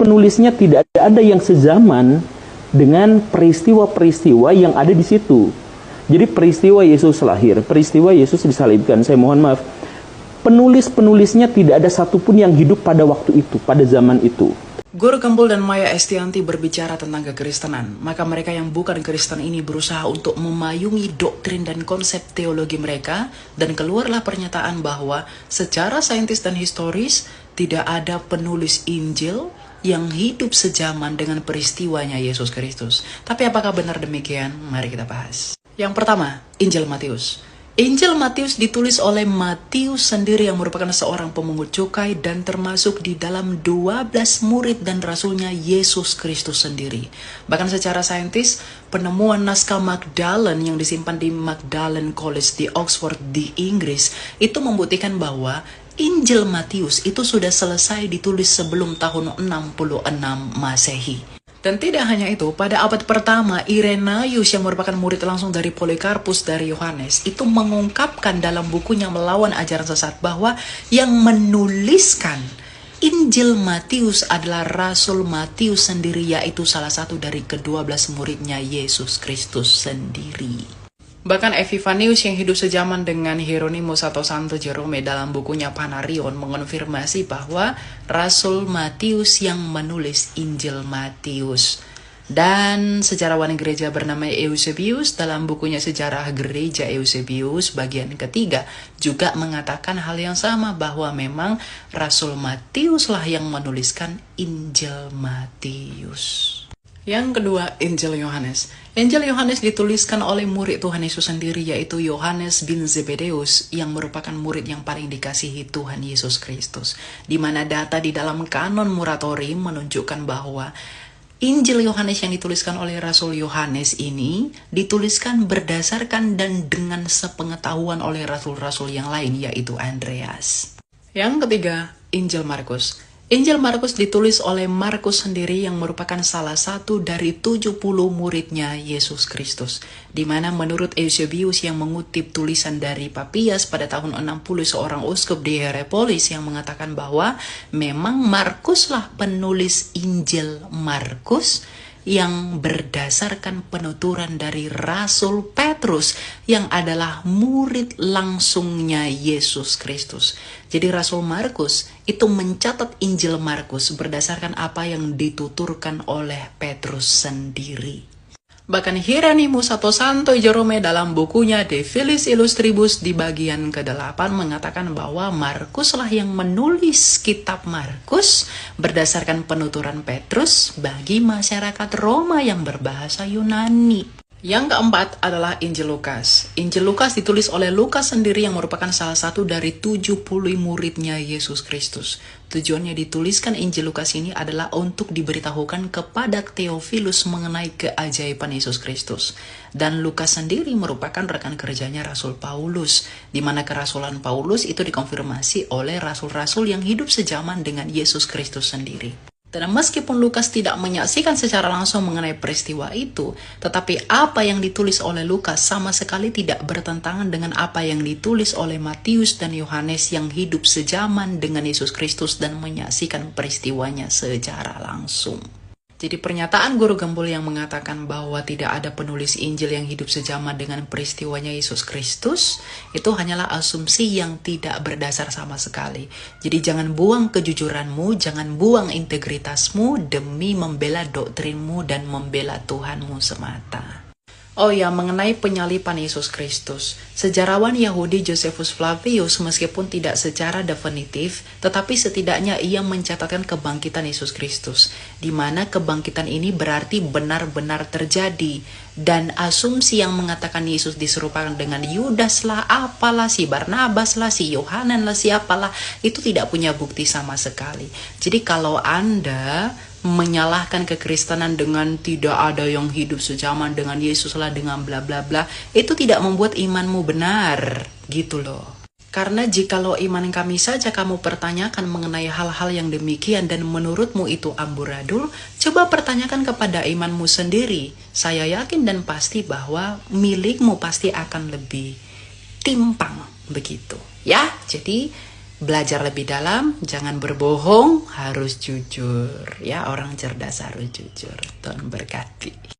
penulisnya tidak ada yang sezaman dengan peristiwa-peristiwa yang ada di situ. Jadi peristiwa Yesus lahir, peristiwa Yesus disalibkan, saya mohon maaf, penulis-penulisnya tidak ada satupun yang hidup pada waktu itu, pada zaman itu. Guru Gembul dan Maya Estianti berbicara tentang kekristenan, maka mereka yang bukan Kristen ini berusaha untuk memayungi doktrin dan konsep teologi mereka, dan keluarlah pernyataan bahwa secara saintis dan historis tidak ada penulis Injil yang hidup sejaman dengan peristiwanya Yesus Kristus. Tapi apakah benar demikian? Mari kita bahas. Yang pertama, Injil Matius. Injil Matius ditulis oleh Matius sendiri yang merupakan seorang pemungut cukai dan termasuk di dalam 12 murid dan rasulnya Yesus Kristus sendiri. Bahkan secara saintis, penemuan naskah Magdalen yang disimpan di Magdalen College di Oxford di Inggris itu membuktikan bahwa Injil Matius itu sudah selesai ditulis sebelum tahun 66 Masehi. Dan tidak hanya itu, pada abad pertama, Irenaeus yang merupakan murid langsung dari Polikarpus dari Yohanes, itu mengungkapkan dalam bukunya Melawan Ajaran Sesat bahwa yang menuliskan Injil Matius adalah Rasul Matius sendiri, yaitu salah satu dari ke-12 muridnya Yesus Kristus sendiri. Bahkan Epifanius yang hidup sejaman dengan Hieronymus atau Santo Jerome dalam bukunya Panarion mengonfirmasi bahwa Rasul Matius yang menulis Injil Matius. Dan sejarawan gereja bernama Eusebius dalam bukunya Sejarah Gereja Eusebius bagian ketiga juga mengatakan hal yang sama, bahwa memang Rasul Matiuslah yang menuliskan Injil Matius. Yang kedua, Injil Yohanes. Injil Yohanes dituliskan oleh murid Tuhan Yesus sendiri, yaitu Yohanes bin Zebedeus, yang merupakan murid yang paling dikasihi Tuhan Yesus Kristus. Di mana data di dalam kanon Muratori menunjukkan bahwa Injil Yohanes yang dituliskan oleh Rasul Yohanes ini dituliskan berdasarkan dan dengan sepengetahuan oleh rasul-rasul yang lain, yaitu Andreas. Yang ketiga, Injil Markus. Injil Markus ditulis oleh Markus sendiri yang merupakan salah satu dari 70 muridnya Yesus Kristus. Di mana menurut Eusebius yang mengutip tulisan dari Papias pada tahun 60 seorang uskup di Hierapolis yang mengatakan bahwa memang Markuslah penulis Injil Markus yang berdasarkan penuturan dari Rasul Petrus yang adalah murid langsungnya Yesus Kristus. Jadi Rasul Markus itu mencatat Injil Markus berdasarkan apa yang dituturkan oleh Petrus sendiri. Bahkan Hieronymus atau Santo Jerome dalam bukunya De Filiis Illustribus di bagian ke-8 mengatakan bahwa Markuslah yang menulis kitab Markus berdasarkan penuturan Petrus bagi masyarakat Roma yang berbahasa Yunani. Yang keempat adalah Injil Lukas. Injil Lukas ditulis oleh Lukas sendiri yang merupakan salah satu dari 70 muridnya Yesus Kristus. Tujuannya dituliskan Injil Lukas ini adalah untuk diberitahukan kepada Theophilus mengenai keajaiban Yesus Kristus. Dan Lukas sendiri merupakan rekan kerjanya Rasul Paulus, di mana kerasulan Paulus itu dikonfirmasi oleh rasul-rasul yang hidup sejaman dengan Yesus Kristus sendiri. Dan meskipun Lukas tidak menyaksikan secara langsung mengenai peristiwa itu, tetapi apa yang ditulis oleh Lukas sama sekali tidak bertentangan dengan apa yang ditulis oleh Matius dan Yohanes yang hidup sejaman dengan Yesus Kristus dan menyaksikan peristiwanya secara langsung. Jadi pernyataan Guru Gembul yang mengatakan bahwa tidak ada penulis Injil yang hidup sejaman dengan peristiwanya Yesus Kristus, itu hanyalah asumsi yang tidak berdasar sama sekali. Jadi jangan buang kejujuranmu, jangan buang integritasmu demi membela doktrinmu dan membela Tuhanmu semata. Oh ya, mengenai penyalipan Yesus Kristus. Sejarawan Yahudi Josephus Flavius meskipun tidak secara definitif, tetapi setidaknya ia mencatatkan kebangkitan Yesus Kristus, di mana kebangkitan ini berarti benar-benar terjadi. Dan asumsi yang mengatakan Yesus diserupakan dengan Yudas lah, apalah, si Barnabas lah, si Yohanan lah, siapalah, itu tidak punya bukti sama sekali. Jadi kalau Anda menyalahkan kekristenan dengan tidak ada yang hidup sejaman dengan Yesus lah, dengan bla bla bla, itu tidak membuat imanmu benar, gitu loh. Karena jikalau iman kami saja kamu pertanyakan mengenai hal-hal yang demikian dan menurutmu itu amburadul, coba pertanyakan kepada imanmu sendiri. Saya yakin dan pasti bahwa milikmu pasti akan lebih timpang begitu. Ya, jadi belajar lebih dalam, jangan berbohong, harus jujur. Ya, orang cerdas harus jujur. Tuhan berkati.